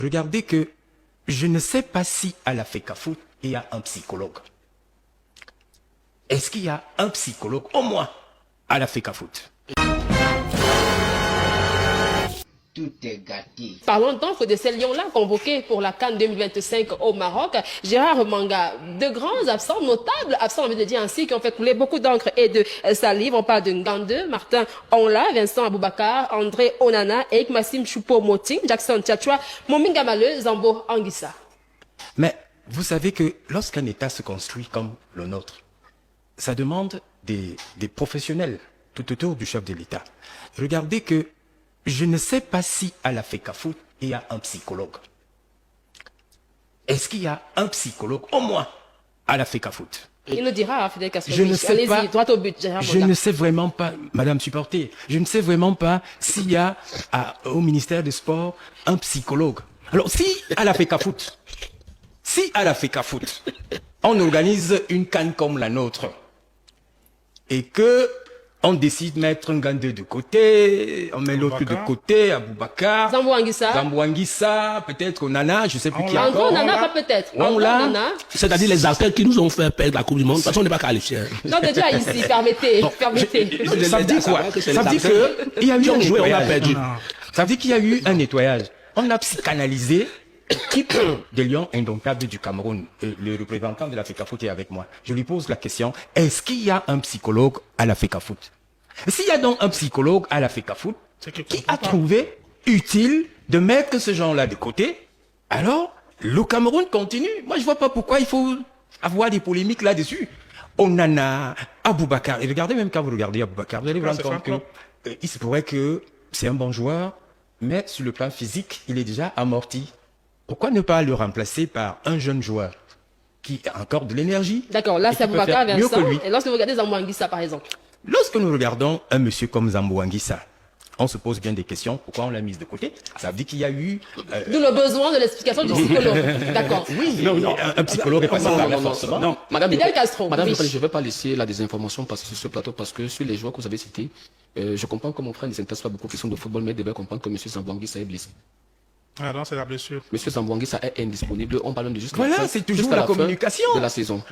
Regardez que je ne sais pas si à la FECAFOOT, il y a un psychologue. Est-ce qu'il y a un psychologue, au moins, à la FECAFOOT? Tout est gâté. Parlons donc de ces lions-là convoqués pour la CAN 2025 au Maroc. Gérard Manga, de grands absents, notables absents, on veut dire ainsi, qui ont fait couler beaucoup d'encre et de salive. On parle de Ngande, Martin Onla, Vincent Aboubakar, André Onana, Eik Massim Choupo-Moting, Jackson Tchatchoua, Mominga Maleu, Zambo Anguissa. Mais vous savez que lorsqu'un État se construit comme le nôtre, ça demande des professionnels tout autour du chef de l'État. Regardez que je ne sais pas si à la FECAFOOT, il y a un psychologue. Est-ce qu'il y a un psychologue, au moins, à la FECAFOOT? Il nous dira, Fidel Castro. Je ne sais pas. Allez-y, droit au but, Gérard Je Manga. ne sais vraiment pas, Madame Supporter, je ne sais vraiment pas s'il y a au ministère des Sports un psychologue. Alors, si à la FECAFOOT, on organise une CAN comme la nôtre, et que on décide de mettre un Ngande de côté, on met l'autre de côté, Aboubakar, Zambo Anguissa. Zambo Anguissa, peut-être Onana, je ne sais plus qui Encore encore. Onana, pas peut-être. On l'a. Onana. C'est-à-dire les acteurs qui nous ont fait perdre la Coupe du Monde, de toute façon on n'est pas qualifiés. Non, déjà ici, permettez. Ça veut dire quoi? Ça veut dire qu'il y a eu un joué, on a nettoyage. perdu. Ça veut dire qu'il y a eu un nettoyage. On a psychanalysé l'équipe des Lions indomptables du Cameroun. Le représentant de la FECAFOOT est avec moi. Je lui pose la question, est-ce qu'il y a un psychologue à la FECAFOOT? S'il y a donc un psychologue à la FECAFOOT qui a trouvé utile de mettre ce genre-là de côté, alors le Cameroun continue. Moi, je vois pas pourquoi il faut avoir des polémiques là-dessus. Onana, Aboubakar, et regardez même quand vous regardez Aboubakar, vous allez vous rendre compte que il se pourrait que c'est un bon joueur, mais sur le plan physique, il est déjà amorti. Pourquoi ne pas le remplacer par un jeune joueur qui a encore de l'énergie? D'accord, là et c'est qui peut Aboubakar, faire mieux que Vincent. lui. Et lorsque vous regardez Zambo Anguissa, par exemple. Lorsque nous regardons un monsieur comme Zambo Anguissa, on se pose bien des questions. Pourquoi on l'a mise de côté? Ça veut dire qu'il y a eu... D'où le besoin de l'explication du psychologue. D'accord. Oui, un psychologue est passé par là forcément. Non, Madame, Fidel Castro, Madame, oui. je ne vais pas laisser la désinformation passer sur ce plateau parce que sur les joueurs que vous avez cités, je comprends que mon frère ne s'intéresse pas beaucoup aux questions de football, mais il devait comprendre que M. Zambouangui est blessé. Ah non, c'est la blessure. M. Zambouangui est indisponible. On parle de juste Voilà, la fin, c'est toujours jusqu'à la fin communication. de la saison.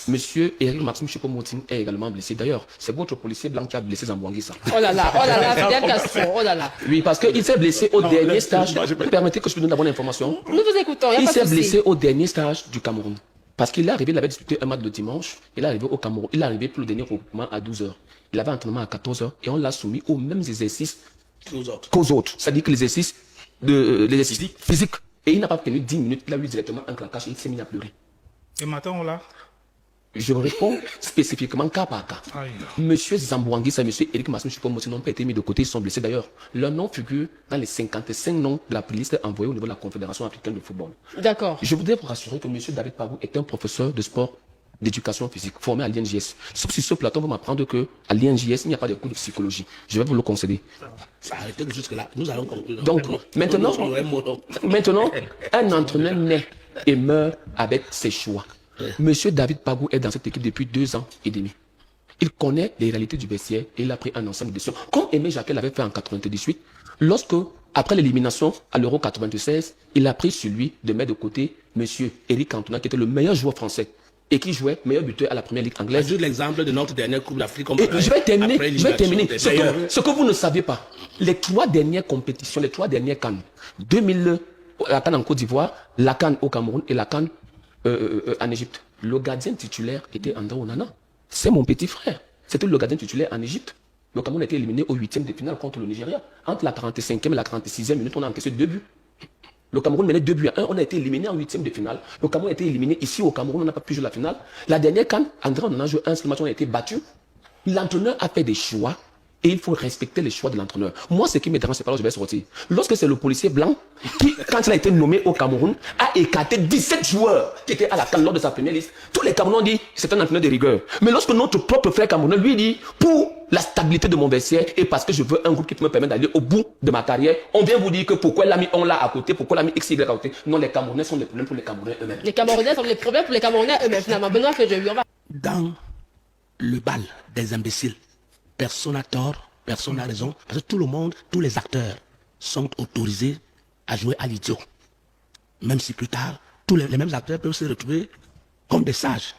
Monsieur Eric Maxime Choupo-Moting est également blessé. D'ailleurs, c'est votre policier blanc qui a blessé Zambouangui. Oh là là, Fidel Castro, oh là là. Oui, parce qu'il s'est blessé au dernier stage. Permettez que je vous donne la bonne information. Nous vous écoutons, il n'y Il a pas s'est de souci. blessé au dernier stage du Cameroun. Parce qu'il est arrivé, il avait disputé un match le dimanche, il est arrivé au Cameroun, il est arrivé pour le dernier regroupement à 12h. Il avait un entraînement à 14h et on l'a soumis aux mêmes exercices qu'aux autres. C'est-à-dire que l'exercice physique. Et il n'a pas tenu 10 minutes, il a eu directement un claquage et il s'est mis à pleurer. Et maintenant, on l'a. Je réponds spécifiquement cas par cas. Aïe. Monsieur Zambouangui et monsieur Eric Massim Choupo-Moting n'ont pas été mis de côté, ils sont blessés d'ailleurs. Leur nom figure dans les 55 noms de la liste envoyée au niveau de la Confédération africaine de football. D'accord. Je voudrais vous rassurer que monsieur David Pabou est un professeur de sport d'éducation physique formé à l'INJS. Sauf sur ce plateau, on va m'apprendre que à l'INJS, il n'y a pas de cours de psychologie. Je vais vous le concéder. Arrêtez que jusque-là, nous allons conclure. Donc, maintenant, un entraîneur naît et meurt avec ses choix. Monsieur David Pabou est dans cette équipe depuis 2 ans et demi. Il connaît les réalités du vestiaire et il a pris un ensemble de décisions. Comme Aimé Jacquet l'avait fait en 98, lorsque, après l'élimination à l'Euro 96, il a pris sur lui de mettre de côté monsieur Eric Cantona, qui était le meilleur joueur français et qui jouait meilleur buteur à la première ligue anglaise. Juste l'exemple de notre dernière Coupe d'Afrique. Et je vais terminer. Ce D'ailleurs, que vous ne savez pas, les 3 dernières compétitions, les 3 dernières CAN, 2000, la CAN en Côte d'Ivoire, la CAN au Cameroun et la CAN en Égypte. Le gardien titulaire était André Onana. C'est mon petit frère. C'était le gardien titulaire en Égypte. Le Cameroun a été éliminé au 8e de finale contre le Nigeria. Entre la 45e et la 46e minute, on a encaissé 2 buts. Le Cameroun menait 2-1. On a été éliminé en 8e de finale. Le Cameroun a été éliminé ici au Cameroun. On n'a pas pu jouer la finale. La dernière CAN, André Onana a joué un seul match. On a été battu. L'entraîneur a fait des choix. Et il faut respecter les choix de l'entraîneur. Moi, ce qui me dérange, c'est pas là où je vais sortir. Lorsque c'est le policier blanc qui, quand il a été nommé au Cameroun, a écarté 17 joueurs qui étaient à la CAN lors de sa première liste. Tous les Camerounais ont dit c'est un entraîneur de rigueur. Mais lorsque notre propre frère camerounais lui dit pour la stabilité de mon vestiaire et parce que je veux un groupe qui me permet d'aller au bout de ma carrière, on vient vous dire que pourquoi l'a mis on là à côté, pourquoi l'a mis X, Y à côté. Non, les Camerounais sont les problèmes pour les Camerounais eux-mêmes. Les Camerounais sont les problèmes pour les Camerounais eux-mêmes, finalement. Benoît Fejeui, on va... dans le bal des imbéciles, personne n'a tort, personne n'a raison, parce que tout le monde, tous les acteurs sont autorisés à jouer à l'idiot. même si plus tard, tous les mêmes acteurs peuvent se retrouver comme des sages.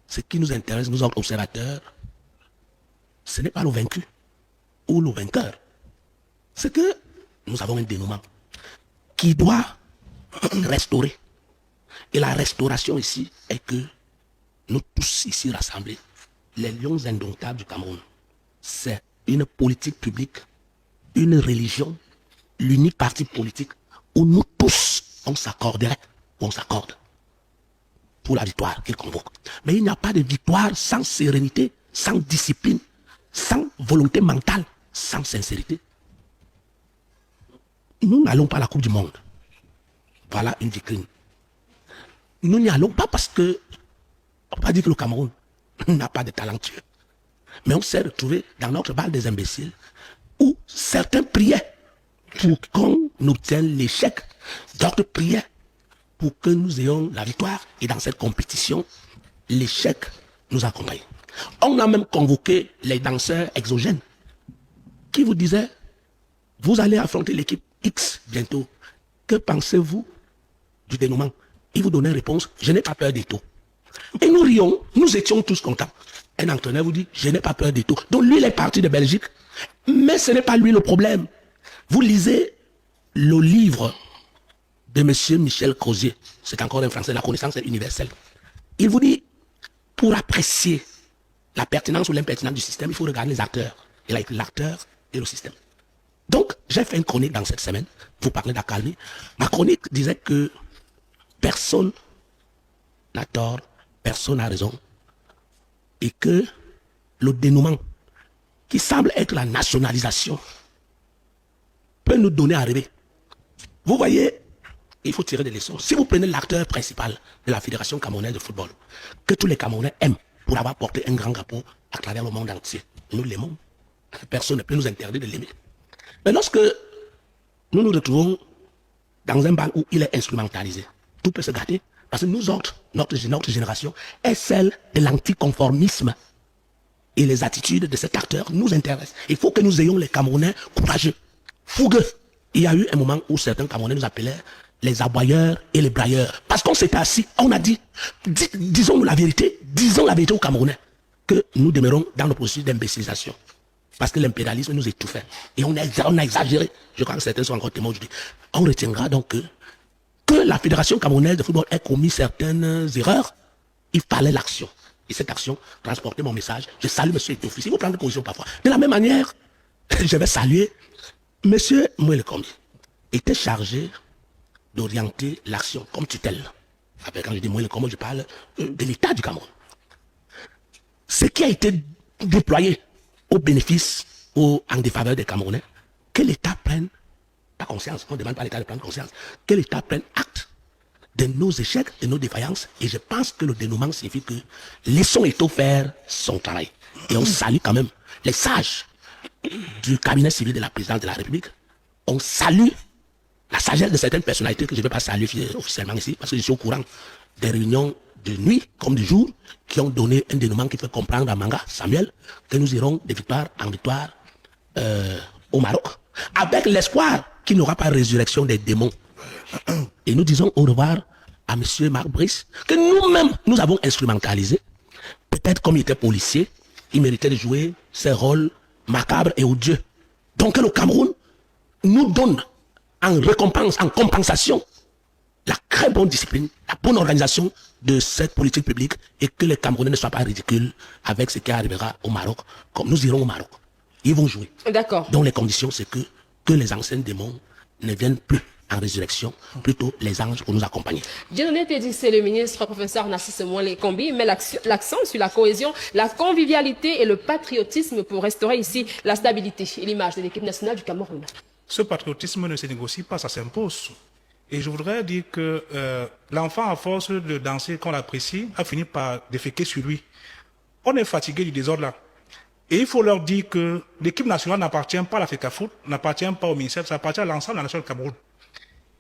Ce qui nous intéresse, nous autres observateurs, ce n'est pas le vaincu ou le vainqueur. C'est que nous avons un dénouement qui doit restaurer. Et la restauration ici est que nous tous ici rassemblés, les lions indomptables du Cameroun, c'est une politique publique, une religion, l'unique parti politique où nous tous, on s'accorderait, on s'accorde pour la victoire qu'il convoque. Mais il n'y a pas de victoire sans sérénité, sans discipline, sans volonté mentale, sans sincérité. Nous n'allons pas à la Coupe du Monde. Voilà une vitrine. Nous n'y allons pas parce que, on ne va pas dire que le Cameroun n'a pas de talentueux. Mais on s'est retrouvé dans notre balle des imbéciles où certains priaient pour qu'on obtienne l'échec. D'autres priaient pour que nous ayons la victoire. Et dans cette compétition, l'échec nous accompagne. On a même convoqué les danseurs exogènes qui vous disaient, vous allez affronter l'équipe X bientôt. Que pensez-vous du dénouement? Ils vous donnaient une réponse, je n'ai pas peur des taux. Et nous rions, nous étions tous contents. Un entraîneur vous dit, je n'ai pas peur des taux. Donc lui, il est parti de Belgique. Mais ce n'est pas lui le problème. Vous lisez le livre de M. Michel Crozier. C'est encore un français, la connaissance est universelle. Il vous dit, pour apprécier la pertinence ou l'impertinence du système, il faut regarder les acteurs. Il a écrit l'acteur et le système. Donc, j'ai fait une chronique dans cette semaine. Vous parlez d'accalmie. Ma chronique disait que personne n'a tort, personne n'a raison. Et que le dénouement, qui semble être la nationalisation, peut nous donner à rêver. Vous voyez, il faut tirer des leçons. Si vous prenez l'acteur principal de la Fédération camerounaise de football, que tous les Camerounais aiment pour avoir porté un grand drapeau à travers le monde entier, nous l'aimons. Personne ne peut nous interdire de l'aimer. Mais lorsque nous nous retrouvons dans un bal où il est instrumentalisé, tout peut se gâter, parce que nous autres, notre génération, est celle de l'anticonformisme. Et les attitudes de cet acteur nous intéressent. Il faut que nous ayons les Camerounais courageux, fougueux. Il y a eu un moment où certains Camerounais nous appelaient les aboyeurs et les brailleurs. Parce qu'on s'était assis, on a dit, disons-nous la vérité, disons la vérité aux Camerounais, que nous demeurons dans le processus d'imbécilisation. Parce que l'impérialisme nous étouffait. Et on a exagéré. Je crois que certains sont encore témoins aujourd'hui. On retiendra donc que la Fédération camerounaise de football ait commis certaines erreurs. Il fallait l'action. Et cette action transportait mon message. Je salue M. Etoufi. Il faut prendre position parfois. De la même manière, je vais saluer M. Mouele Kombi. Il était chargé d'orienter l'action comme tutelle. Quand je dis Mouele Kombi, je parle de l'État du Cameroun. Ce qui a été déployé au bénéfice ou en défaveur des Camerounais, que l'État prenne pas conscience, on ne demande pas à l'État de prendre conscience, que l'État prenne acte de nos échecs, de nos défaillances, et je pense que le dénouement signifie que laissons Eto'o faire son travail. Et on salue quand même les sages du cabinet civil de la présidence de la République. On salue la sagesse de certaines personnalités que je ne vais pas saluer officiellement ici, parce que je suis au courant des réunions de nuit comme du jour, qui ont donné un dénouement qui fait comprendre à Manga, Samuel, que nous irons de victoire en victoire au Maroc, avec l'espoir qu'il n'y aura pas résurrection des démons. Et nous disons au revoir à M. Marc Brice, que nous-mêmes, nous avons instrumentalisé. Peut-être comme il était policier, il méritait de jouer ses rôles macabres et odieux. Donc que le Cameroun nous donne en récompense, en compensation, la très bonne discipline, la bonne organisation de cette politique publique, et que les Camerounais ne soient pas ridicules avec ce qui arrivera au Maroc. Comme nous irons au Maroc, ils vont jouer. D'accord. Donc les conditions, c'est que les anciens démons ne viennent plus en résurrection, plutôt les anges pour nous accompagner. Dieudonné Tédis, c'est le ministre professeur Narcisse Mouele Kombi, met l'accent sur la cohésion, la convivialité et le patriotisme pour restaurer ici la stabilité et l'image de l'équipe nationale du Cameroun. Ce patriotisme ne se négocie pas, ça s'impose. Et je voudrais dire que l'enfant, à force de danser qu'on l'apprécie, a fini par déféquer sur lui. On est fatigué du désordre là. Et il faut leur dire que l'équipe nationale n'appartient pas à la FECAFOOT, n'appartient pas au ministère, ça appartient à l'ensemble de la nation du Cameroun.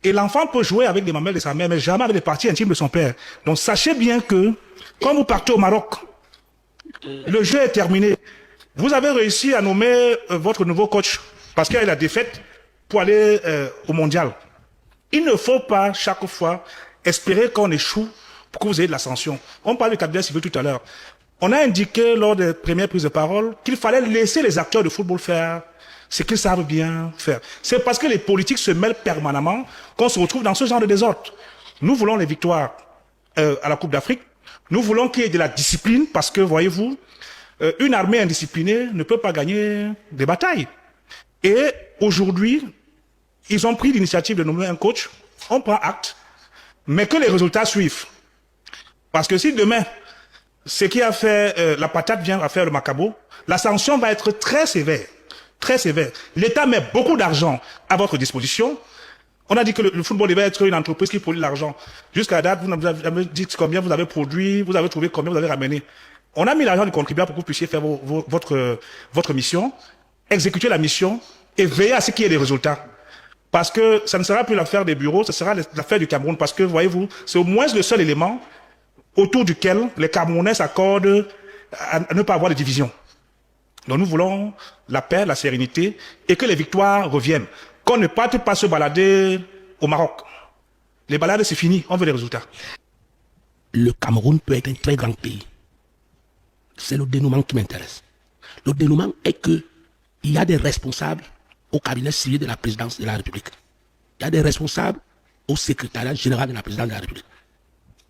Et l'enfant peut jouer avec les mamelles de sa mère, mais jamais avec les parties intimes de son père. Donc sachez bien que, quand vous partez au Maroc, le jeu est terminé. Vous avez réussi à nommer votre nouveau coach, parce qu'il y a eu la défaite, pour aller au mondial. Il ne faut pas chaque fois espérer qu'on échoue pour que vous ayez de l'ascension. On parle du cabinet civil tout à l'heure. On a indiqué lors des premières prises de parole qu'il fallait laisser les acteurs de football faire ce qu'ils savent bien faire. C'est parce que les politiques se mêlent permanemment qu'on se retrouve dans ce genre de désordre. Nous voulons les victoires à la Coupe d'Afrique. Nous voulons qu'il y ait de la discipline parce que, voyez-vous, une armée indisciplinée ne peut pas gagner des batailles. Et aujourd'hui, ils ont pris l'initiative de nommer un coach. On prend acte, mais que les résultats suivent. Parce que si demain, ce qui a fait la patate vient à faire le macabo, la sanction va être très sévère. Très sévère. L'État met beaucoup d'argent à votre disposition. On a dit que le football devait être une entreprise qui produit de l'argent. Jusqu'à la date, vous nous avez dit combien vous avez produit, vous avez trouvé combien vous avez ramené. On a mis l'argent du contribuable pour que vous puissiez faire votre mission, exécuter la mission et veiller à ce qu'il y ait des résultats. Parce que ça ne sera plus l'affaire des bureaux, ce sera l'affaire du Cameroun. Parce que, voyez-vous, c'est au moins le seul élément autour duquel les Camerounais s'accordent à ne pas avoir de division. Donc nous voulons la paix, la sérénité et que les victoires reviennent. Qu'on ne parte pas se balader au Maroc. Les balades, c'est fini, on veut des résultats. Le Cameroun peut être un très grand pays. C'est le dénouement qui m'intéresse. Le dénouement est que il y a des responsables au cabinet civil de la présidence de la République. Il y a des responsables au secrétariat général de la présidence de la République.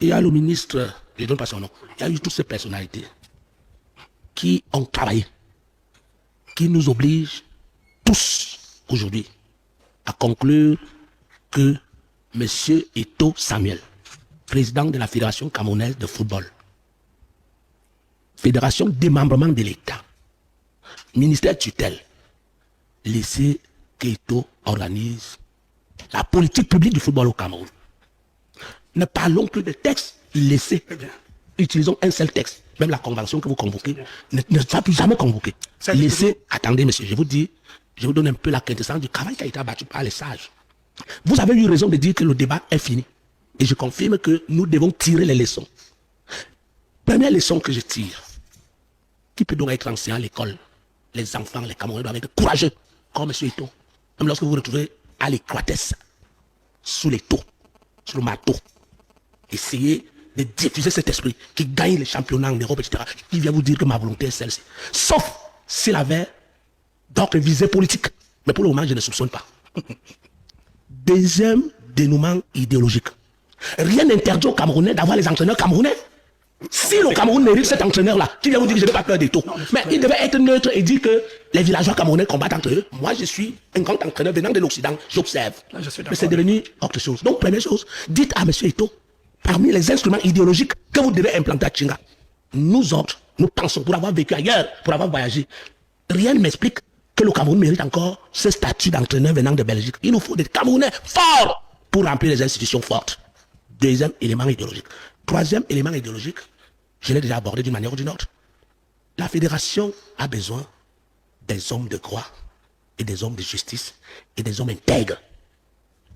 Et il y a le ministre, je ne donne pas son nom, il y a eu toutes ces personnalités qui ont travaillé, qui nous obligent tous aujourd'hui à conclure que M. Eto'o Samuel, président de la Fédération camerounaise de football, Fédération démembrement de l'État, ministère tutelle, laissez qu'Eto'o organise la politique publique du football au Cameroun. Ne parlons plus de textes, laissez. Utilisons un seul texte. Même la convention que vous convoquez ne sera plus jamais convoquée. Laissez, attendez monsieur, je vous donne un peu la quintessence du travail qui a été abattu par les sages. Vous avez eu raison de dire que le débat est fini. Et je confirme que nous devons tirer les leçons. Première leçon que je tire. Qui peut donc être enseignant à l'école? Les enfants, les Camerounais doivent être courageux, comme M. Eto'o. Même lorsque vous vous retrouvez à l'étroitesse, sous les taux, sous le marteau, essayez de diffuser cet esprit qui gagne les championnats en Europe, etc. Qui vient vous dire que ma volonté est celle-ci. Sauf s'il avait d'autres visées politiques. Mais pour le moment, je ne soupçonne pas. Deuxième dénouement idéologique. Rien n'interdit aux Camerounais d'avoir les entraîneurs camerounais. Si le Cameroun mérite cet entraîneur-là, qui vient vous dire que je n'ai pas peur des taux, mais il devait être neutre et dire que les villageois camerounais combattent entre eux. Moi, je suis un grand entraîneur venant de l'Occident, j'observe. Mais c'est devenu autre chose. Donc, première chose, dites à M. Eto'o, parmi les instruments idéologiques que vous devez implanter à Tchinga, nous autres, nous pensons, pour avoir vécu ailleurs, pour avoir voyagé, rien ne m'explique que le Cameroun mérite encore ce statut d'entraîneur venant de Belgique. Il nous faut des Camerounais forts pour remplir les institutions fortes. Deuxième élément idéologique. Troisième élément idéologique, je l'ai déjà abordé d'une manière ou d'une autre. La fédération a besoin des hommes de croix et des hommes de justice et des hommes intègres.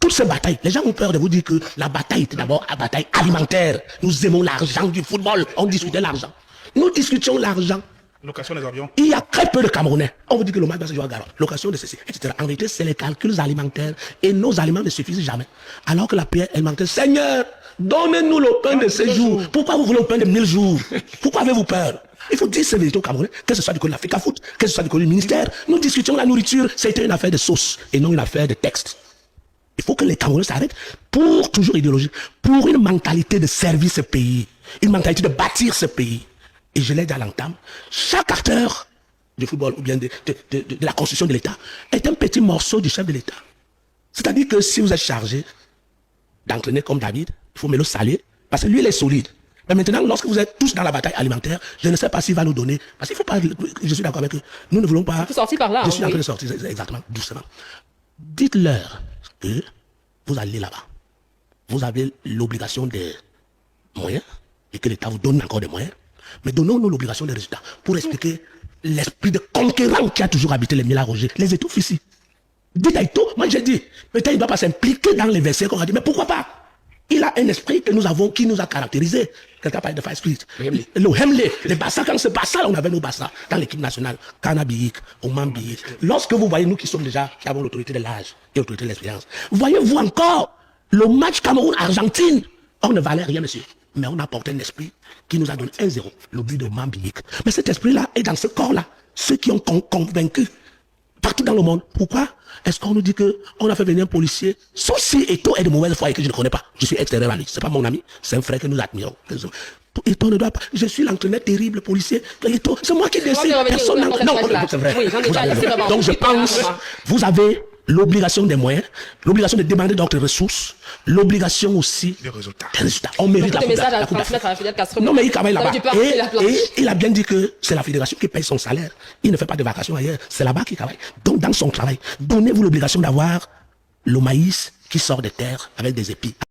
Toutes ces batailles, les gens ont peur de vous dire que la bataille était d'abord une bataille alimentaire. Nous aimons l'argent du football, on discutait l'argent. Nous discutions l'argent. Location des avions. Il y a très peu de Camerounais. On vous dit que le match va se jouer à Garonne. Location de ceci, etc. En réalité, c'est les calculs alimentaires. Et nos aliments ne suffisent jamais. Alors que la prière alimentaire, Seigneur, donnez-nous le pain de ces jours. Pourquoi vous voulez le pain de 1000 jours? Pourquoi avez-vous peur? Il faut dire ces vérités aux Camerounais, que ce soit du côté de l'Africa Foot, que ce soit du côté du ministère. Nous discutions la nourriture, c'était une affaire de sauce et non une affaire de texte. Il faut que les Camerounais s'arrêtent pour toujours idéologie, pour une mentalité de servir ce pays, une mentalité de bâtir ce pays. Et je l'ai dit à l'entame, chaque acteur du football ou bien de la construction de l'État est un petit morceau du chef de l'État. C'est-à-dire que si vous êtes chargé d'entraîner comme David, il faut me le saluer, parce que lui, il est solide. Mais maintenant, lorsque vous êtes tous dans la bataille alimentaire, je ne sais pas s'il va nous donner, parce qu'il ne faut pas, je suis d'accord avec eux, nous ne voulons pas... Il faut sortir par là. Je suis en train de sortir, exactement, doucement. Dites-leur que vous allez là-bas. Vous avez l'obligation des moyens, et que l'État vous donne encore des moyens, mais donnons-nous l'obligation des résultats pour expliquer l'esprit de conquérant qui a toujours habité les Mila Roger, les étouffes ici. Dites à Eto'o, moi j'ai dit, peut-être il ne doit pas s'impliquer dans les versets qu'on a dit, mais pourquoi pas? Il a un esprit que nous avons, qui nous a caractérisé. Quelqu'un parle de Fire Spirit. Le Hemley, les Bassa, quand c'est Bassa, on avait nos Bassa dans l'équipe nationale. Kana Biik, Oman Biik. Lorsque vous voyez nous qui sommes déjà, qui avons l'autorité de l'âge et l'autorité de l'expérience, voyez-vous encore Le match Cameroun-Argentine, on ne valait rien, monsieur. Mais on a porté un esprit qui nous a donné 1-0, le but de Mambiek. Mais cet esprit-là est dans ce corps-là. Ceux qui ont convaincu partout dans le monde. Pourquoi est-ce qu'on nous dit qu'on a fait venir un policier, sauf si Eto'o est de mauvaise foi et que je ne connais pas. Je suis extérieur à lui. C'est pas mon ami, c'est un frère que nous admirons. Eto'o ne doit pas. Je suis l'entraîneur terrible policier. Eto'o, c'est moi qui décide. Personne non, c'est vrai. Oui, Vous avez raison. Donc je pense, vous avez l'obligation des moyens, l'obligation de demander d'autres ressources, l'obligation aussi Les résultats. des résultats. On mérite Beaucoup de messages à la Coupe transmettre à la Fidel Castro. Non, mais il travaille là-bas. Tu peux arrêter la planche. Et il a bien dit que c'est la fédération qui paye son salaire. Il ne fait pas de vacations ailleurs. C'est là-bas qu'il travaille. Donc, dans son travail, donnez-vous l'obligation d'avoir le maïs qui sort des terres avec des épis.